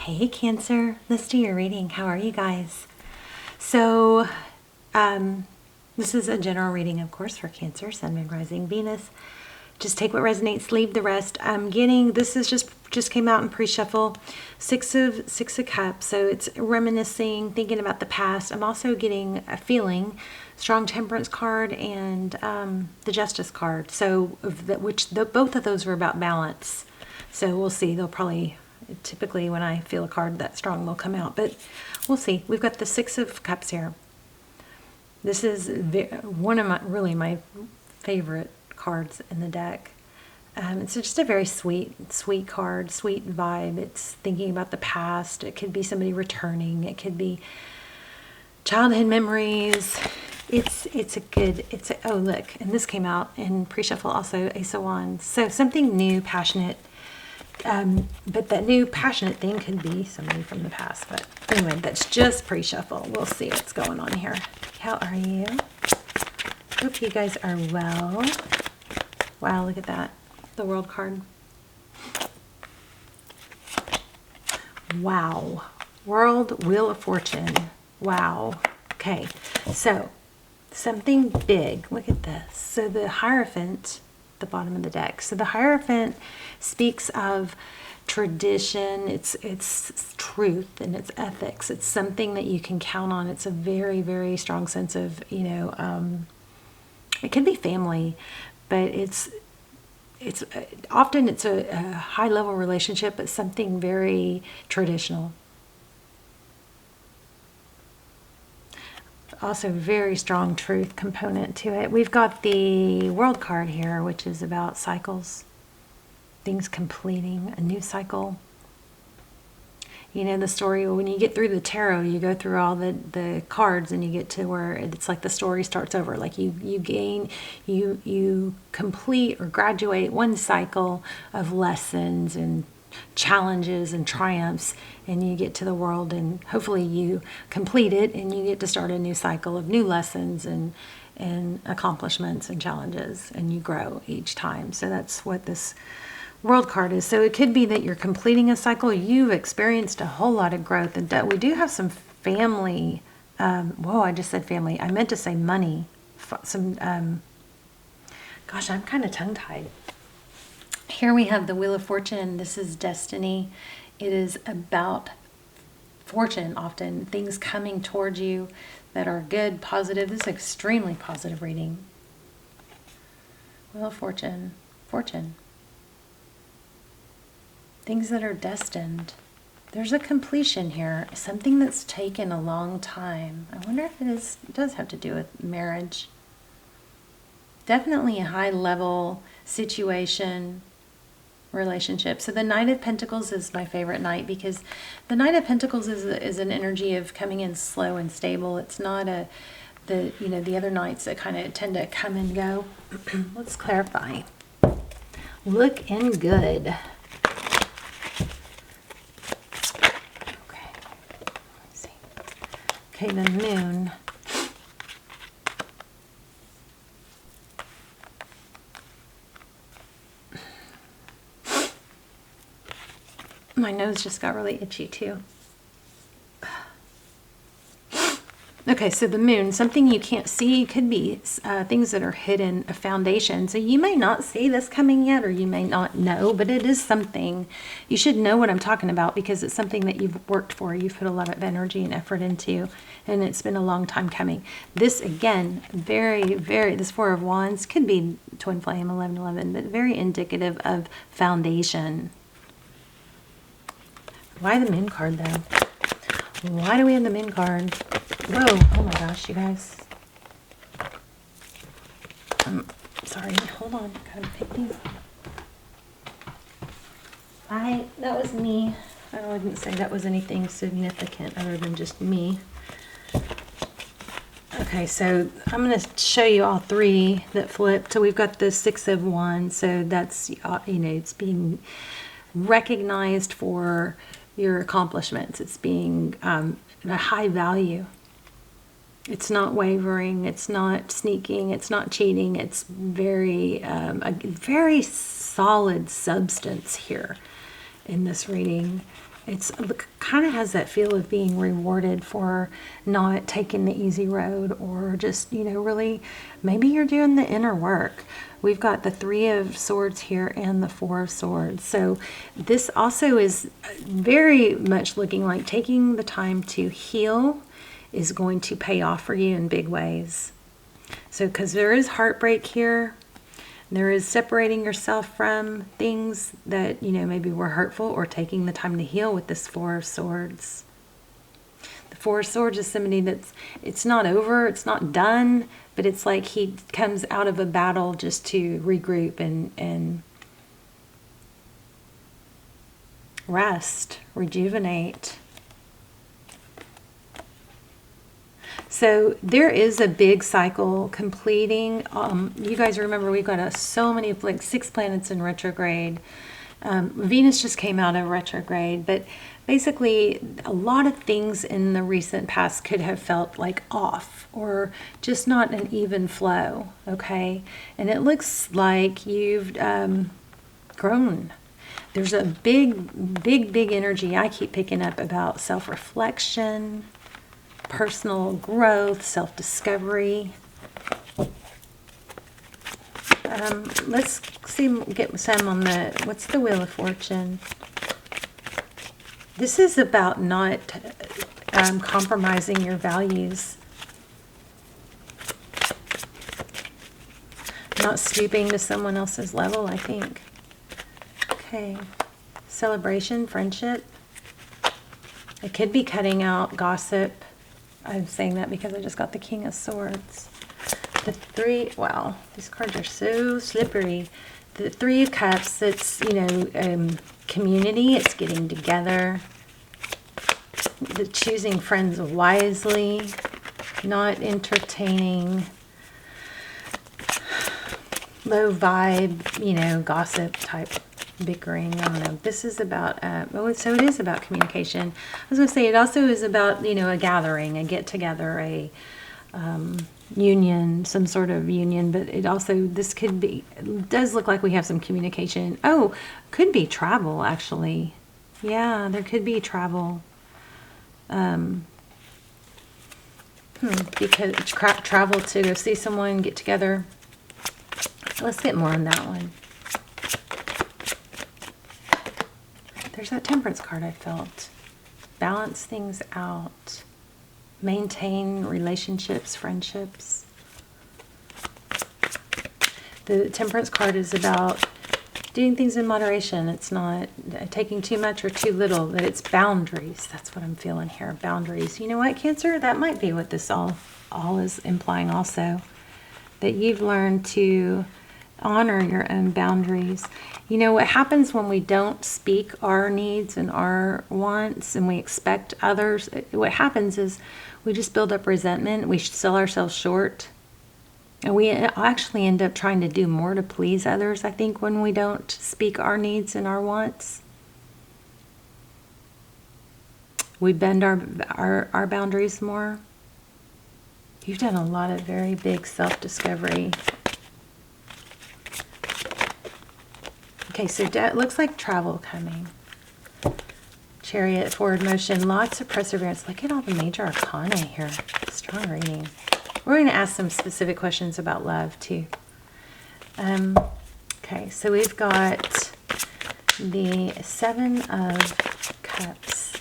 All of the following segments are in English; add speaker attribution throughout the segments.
Speaker 1: Hey Cancer, let's do your reading. How are you guys? So, this is a general reading, of course, for Cancer, Sun, Moon, Rising, Venus. Just take what resonates, leave the rest. I'm getting, this is just came out in pre-shuffle, Six of Cups. So it's reminiscing, thinking about the past. I'm also getting a feeling, strong Temperance card and the Justice card. So both of those were about balance. So we'll see. They'll probably, typically when I feel a card that strong, they'll come out. But we'll see. We've got the Six of Cups here. This is one of my favorite cards in the deck. It's just a very sweet card, sweet vibe. It's thinking about the past. It could be somebody returning. It could be childhood memories. Oh look, and this came out in pre-shuffle also, Ace of Wands. So something new, passionate. But that new passionate thing could be somebody from the past. But anyway, that's just pre-shuffle. We'll see what's going on here. How are you? Hope you guys are well. Wow, look at that. The World card. Wow. World, Wheel of Fortune. Wow. Okay. So, something big. Look at this. So the Hierophant, the bottom of the deck. So the Hierophant speaks of tradition, it's truth, and it's ethics. It's something that you can count on. It's a very, very strong sense of, it could be family, but it's often a high level relationship, but something very traditional. Also very strong truth component to it. We've got the World card here, which is about cycles, things completing a new cycle. You know the story, when you get through the tarot, you go through all the cards and you get to where it's like the story starts over. Like you complete or graduate one cycle of lessons and challenges and triumphs, and you get to the world and hopefully you complete it and you get to start a new cycle of new lessons and accomplishments and challenges, and you grow each time. So that's what this World card is. So it could be that you're completing a cycle. You've experienced a whole lot of growth, and we do have some family. Whoa, I just said family. I meant to say money. Gosh, I'm kind of tongue-tied. Here we have the Wheel of Fortune. This is destiny. It is about fortune, often things coming towards you that are good, positive. This is an extremely positive reading. Wheel of Fortune. Fortune. Things that are destined. There's a completion here. Something that's taken a long time. I wonder if it does have to do with marriage. Definitely a high level situation, relationship. So the Knight of Pentacles is my favorite knight, because the Knight of Pentacles is an energy of coming in slow and stable. It's not the other knights that kind of tend to come and go. Let's clarify. Looking good. Okay, the Moon. My nose just got really itchy too. Okay, so the Moon, something you can't see, could be things that are hidden, a foundation. So you may not see this coming yet, or you may not know, but it is something. You should know what I'm talking about, because it's something that you've worked for, you've put a lot of energy and effort into, and it's been a long time coming. This, again, this Four of Wands could be Twin Flame 1111, but very indicative of foundation. Why the Moon card, though? Why do we have the Moon card? Whoa, oh my gosh, you guys. Sorry, hold on. Gotta pick these up. That was me. I wouldn't say that was anything significant other than just me. Okay, so I'm going to show you all three that flipped. So we've got the Six of Wands. So that's, it's being recognized for your accomplishments. It's being a high value. It's not wavering, it's not sneaking, it's not cheating. It's a very solid substance here in this reading. It's kind of has that feel of being rewarded for not taking the easy road, or just, you know, really, maybe you're doing the inner work. We've got the Three of Swords here and the Four of Swords. So this also is very much looking like taking the time to heal is going to pay off for you in big ways. So because there is heartbreak here, there is separating yourself from things that, you know, maybe were hurtful, or taking the time to heal with this Four of Swords. The Four of Swords is somebody that's, it's not over, it's not done, but it's like he comes out of a battle just to regroup and rest, rejuvenate. So there is a big cycle completing. You guys remember we've got so many, like 6 planets in retrograde. Venus just came out of retrograde, but basically a lot of things in the recent past could have felt like off, or just not an even flow, okay? And it looks like you've grown. There's a big energy I keep picking up about self-reflection, personal growth, self-discovery. Let's get some on the, what's the Wheel of Fortune? This is about not compromising your values. Not stooping to someone else's level, I think. Okay. Celebration, friendship. It could be cutting out gossip. I'm saying that because I just got the King of Swords. The Three, wow, these cards are so slippery. The Three of Cups, it's, you know, community, it's getting together. The choosing friends wisely, not entertaining low vibe, you know, gossip type bickering. I don't know. This is about, so it is about communication. I was going to say it also is about, you know, a gathering, a get together, a union, some sort of union, but it also, this could be, it does look like we have some communication. Oh, could be travel, actually. Yeah, there could be travel. Because travel to go see someone, get together. Let's get more on that one. There's that Temperance card I felt. Balance things out. Maintain relationships, friendships. The Temperance card is about doing things in moderation. It's not taking too much or too little, that it's boundaries. That's what I'm feeling here, boundaries. You know what, Cancer? That might be what this all is implying also. That you've learned to honor your own boundaries. You know, what happens when we don't speak our needs and our wants and we expect others, what happens is we just build up resentment. We sell ourselves short. And we actually end up trying to do more to please others, I think, when we don't speak our needs and our wants. We bend our boundaries more. You've done a lot of very big self-discovery. Okay, so it looks like travel coming. Chariot, forward motion, lots of perseverance. Look at all the major arcana here. Strong reading. We're going to ask some specific questions about love too. Okay, so we've got the Seven of Cups.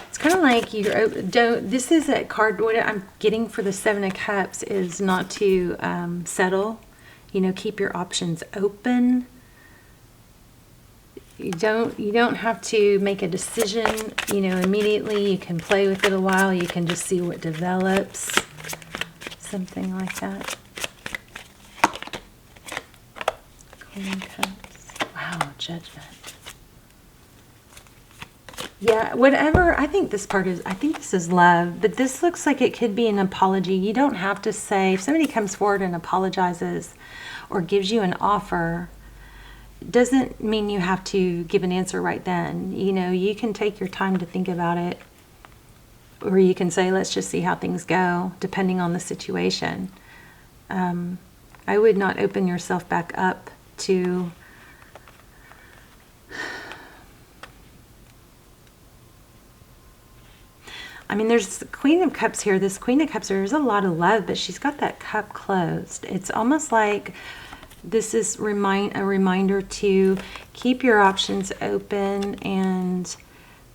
Speaker 1: It's kind of like you don't. This is a card. What I'm getting for the Seven of Cups is not to settle. You know, keep your options open. You don't have to make a decision, you know, immediately. You can play with it a while. You can just see what develops. Something like that. Queen of Cups. Wow, Judgment. Yeah, whatever. I think this is love, but this looks like it could be an apology. You don't have to say, if somebody comes forward and apologizes or gives you an offer, doesn't mean you have to give an answer right then. You know, you can take your time to think about it, or you can say, let's just see how things go, depending on the situation. I would not open yourself back up to I mean, there's the Queen of Cups here. This Queen of Cups, there's a lot of love, but she's got that cup closed. It's almost like this is a reminder to keep your options open and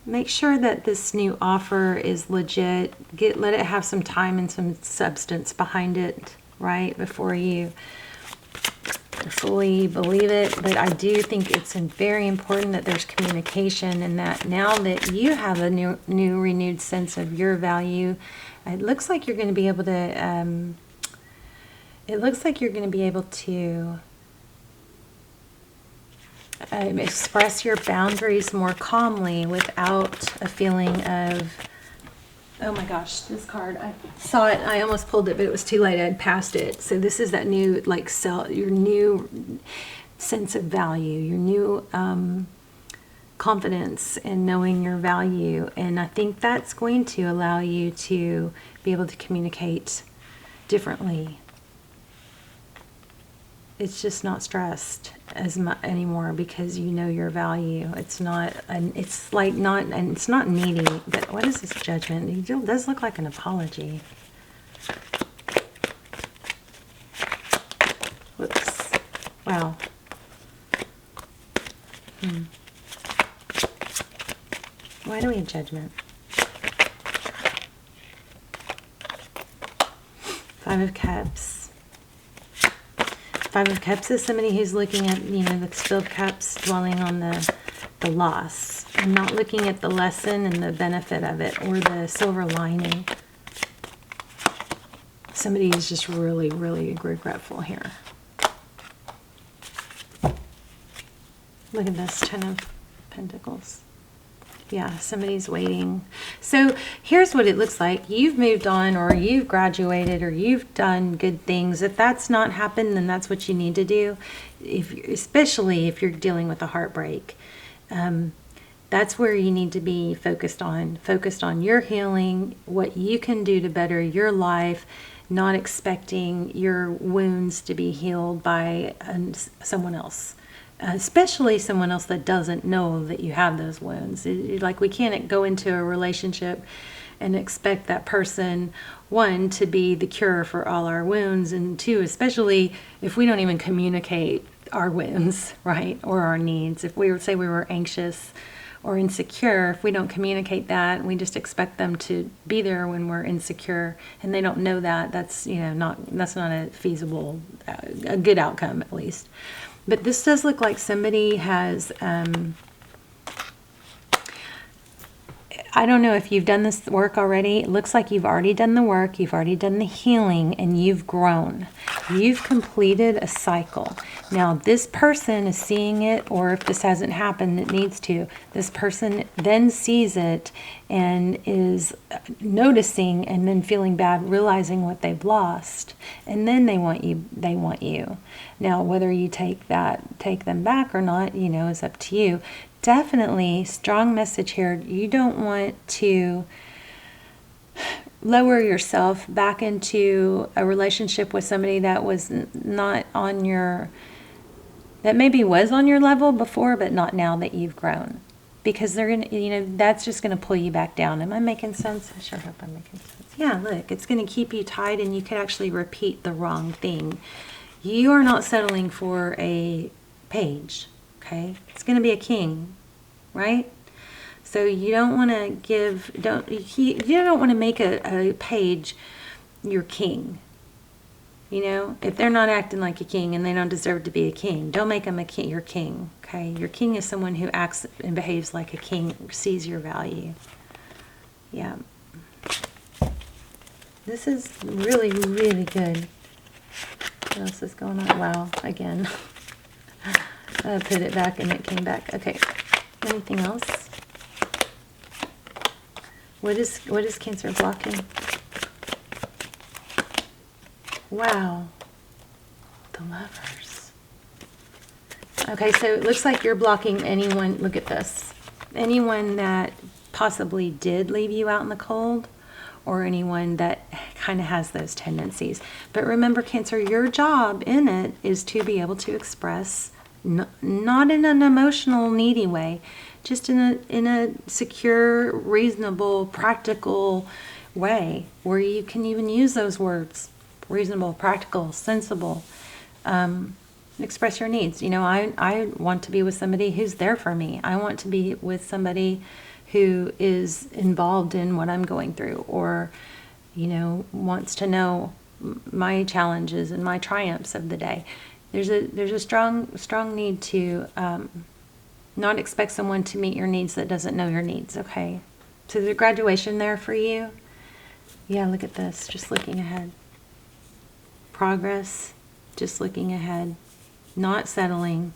Speaker 1: make sure that this new offer is legit. Let it have some time and some substance behind it, right, before you fully believe it. But I do think it's very important that there's communication, and that now that you have a new renewed sense of your value, it looks like you're going to be able to express your boundaries more calmly without a feeling of, oh my gosh, this card, I saw it, I almost pulled it, but it was too late, I'd passed it. So this is that new, like, your new sense of value, your new confidence in knowing your value. And I think that's going to allow you to be able to communicate differently. It's just not stressed as much anymore because you know your value. It's not, it's like not, and it's not needy. But what is this Judgment? It does look like an apology. Whoops. Wow. Why do we have Judgment? Five of Cups. Five of Cups is somebody who's looking at, you know, the Still of Cups, dwelling on the loss and not looking at the lesson and the benefit of it or the silver lining. Somebody is just really, really regretful here. Look at this, Ten of Pentacles. Yeah, somebody's waiting. So here's what it looks like. You've moved on, or you've graduated, or you've done good things. If that's not happened, then that's what you need to do. Especially if you're dealing with a heartbreak. That's where you need to be focused on your healing, what you can do to better your life, not expecting your wounds to be healed by someone else. Especially someone else that doesn't know that you have those wounds. Like, we can't go into a relationship and expect that person, one, to be the cure for all our wounds, and two, especially if we don't even communicate our wounds, right, or our needs. If we say we were anxious or insecure, if we don't communicate that, we just expect them to be there when we're insecure, and they don't know that, that's, you know, that's not a feasible, a good outcome, at least. But this does look like somebody has, I don't know if you've done this work already. It looks like you've already done the work, you've already done the healing, and you've grown. You've completed a cycle. Now, this person is seeing it, or if this hasn't happened, it needs to. This person then sees it and is noticing and then feeling bad, realizing what they've lost. And then they want you. Now, whether you take them back or not, you know, is up to you. Definitely strong message here. You don't want to lower yourself back into a relationship with somebody that was not on your, that maybe was on your level before, but not now that you've grown. Because they're going to, you know, that's just going to pull you back down. Am I making sense? I sure hope I'm making sense. Yeah, look, it's going to keep you tied, and you could actually repeat the wrong thing. You are not settling for a page. Okay, it's going to be a king, right? So you don't want to give, you don't want to make a page your king. You know, if they're not acting like a king and they don't deserve to be a king, don't make them your king. Okay, your king is someone who acts and behaves like a king, sees your value. Yeah, this is really, really good. What else is going on? Wow, again. I put it back and it came back. Okay, anything else? What is Cancer blocking? Wow, the Lovers. Okay, so it looks like you're blocking anyone, look at this, anyone that possibly did leave you out in the cold, or anyone that kind of has those tendencies. But remember, Cancer, your job in it is to be able to express, not in an emotional, needy way, just in a secure, reasonable, practical way where you can even use those words. Reasonable, practical, sensible. Express your needs. You know, I want to be with somebody who's there for me. I want to be with somebody who is involved in what I'm going through, or, you know, wants to know my challenges and my triumphs of the day. There's a strong need to not expect someone to meet your needs that doesn't know your needs. Okay, so there's a graduation there for you. Yeah, look at this. Just looking ahead. Progress. Just looking ahead. Not settling.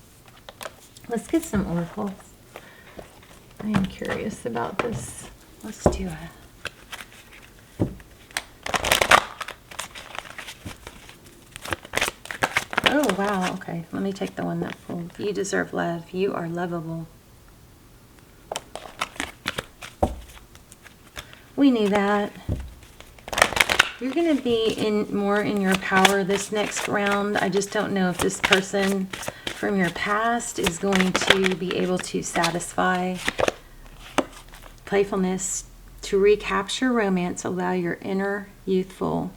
Speaker 1: Let's get some oracles. I am curious about this. Let's do it. Oh, wow. Okay, let me take the one that pulled. You deserve love. You are lovable. We knew that. You're going to be more in your power this next round. I just don't know if this person from your past is going to be able to satisfy playfulness. To recapture romance, allow your inner youthful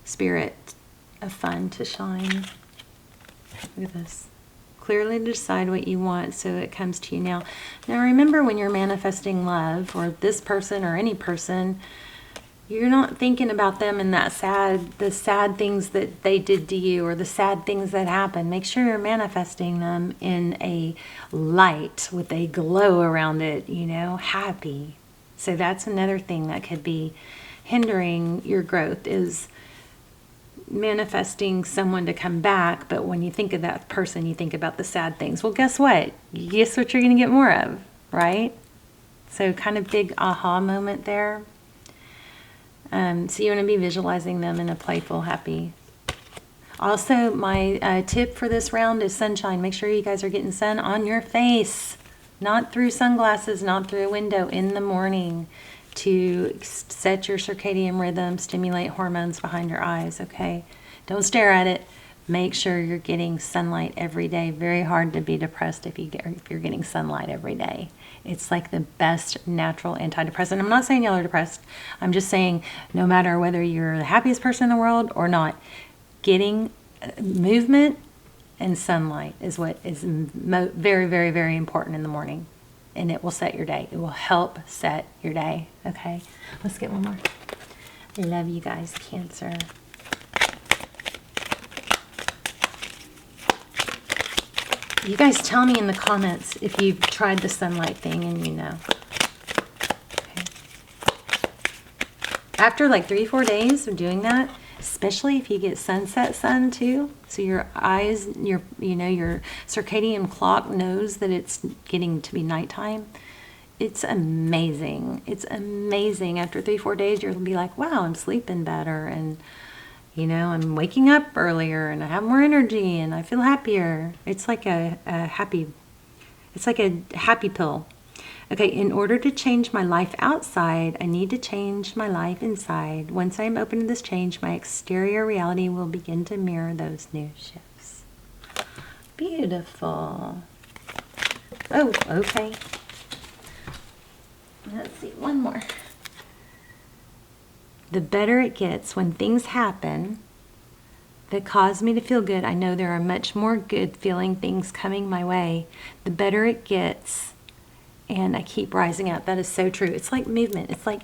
Speaker 1: spirit of fun to shine. Look at this. Clearly decide what you want so it comes to you now. Now remember, when you're manifesting love, or this person or any person, you're not thinking about them in the sad things that they did to you, or the sad things that happened. Make sure you're manifesting them in a light with a glow around it, you know, happy. So that's another thing that could be hindering your growth, is manifesting someone to come back, but when you think of that person, you think about the sad things. Well, guess what? Guess what you're going to get more of, right? So kind of big aha moment there. So you want to be visualizing them in a playful, happy. Also, my tip for this round is sunshine. Make sure you guys are getting sun on your face, not through sunglasses, not through a window, in the morning, to set your circadian rhythm, stimulate hormones behind your eyes, okay? Don't stare at it. Make sure you're getting sunlight every day. Very hard to be depressed if you're getting sunlight every day. It's like the best natural antidepressant. I'm not saying y'all are depressed. I'm just saying, no matter whether you're the happiest person in the world or not, getting movement and sunlight is what is very, very, very important in the morning. And it will set your day. It will help set your day. Okay, let's get one more. I love you guys, Cancer. You guys tell me in the comments if you've tried the sunlight thing and you know. Okay. After like 3-4 days of doing that, especially if you get sunset sun too, so your eyes, your circadian clock knows that it's getting to be nighttime. It's amazing. It's amazing. After 3-4 days, you'll be like, wow, I'm sleeping better, and I'm waking up earlier, and I have more energy, and I feel happier. It's like a happy pill. Okay, in order to change my life outside, I need to change my life inside. Once I am open to this change, my exterior reality will begin to mirror those new shifts. Beautiful. Oh, okay. Let's see, one more. The better it gets when things happen that cause me to feel good, I know there are much more good feeling things coming my way. The better it gets, and I keep rising up. That is so true. It's like movement. It's like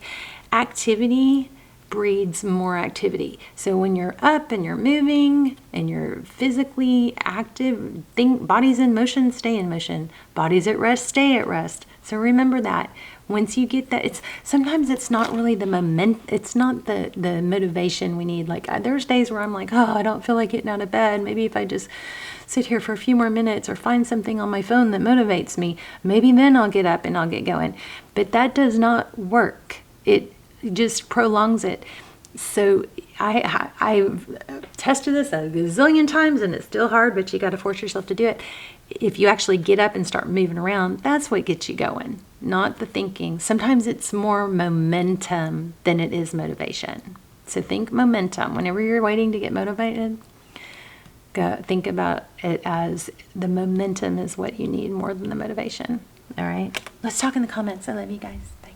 Speaker 1: activity breeds more activity. So when you're up and you're moving and you're physically active, body's in motion, stay in motion. Body's at rest, stay at rest. So remember that. Once you get that, sometimes it's not really it's not the motivation we need. Like there's days where I'm like, oh, I don't feel like getting out of bed. Maybe if I just sit here for a few more minutes or find something on my phone that motivates me, maybe then I'll get up and I'll get going. But that does not work. It just prolongs it. So I've tested this a gazillion times, and it's still hard, but you got to force yourself to do it. If you actually get up and start moving around, that's what gets you going, not the thinking. Sometimes it's more momentum than it is motivation. So think momentum. Whenever you're waiting to get motivated, think about it as the momentum is what you need more than the motivation. All right. Let's talk in the comments. I love you guys. Bye.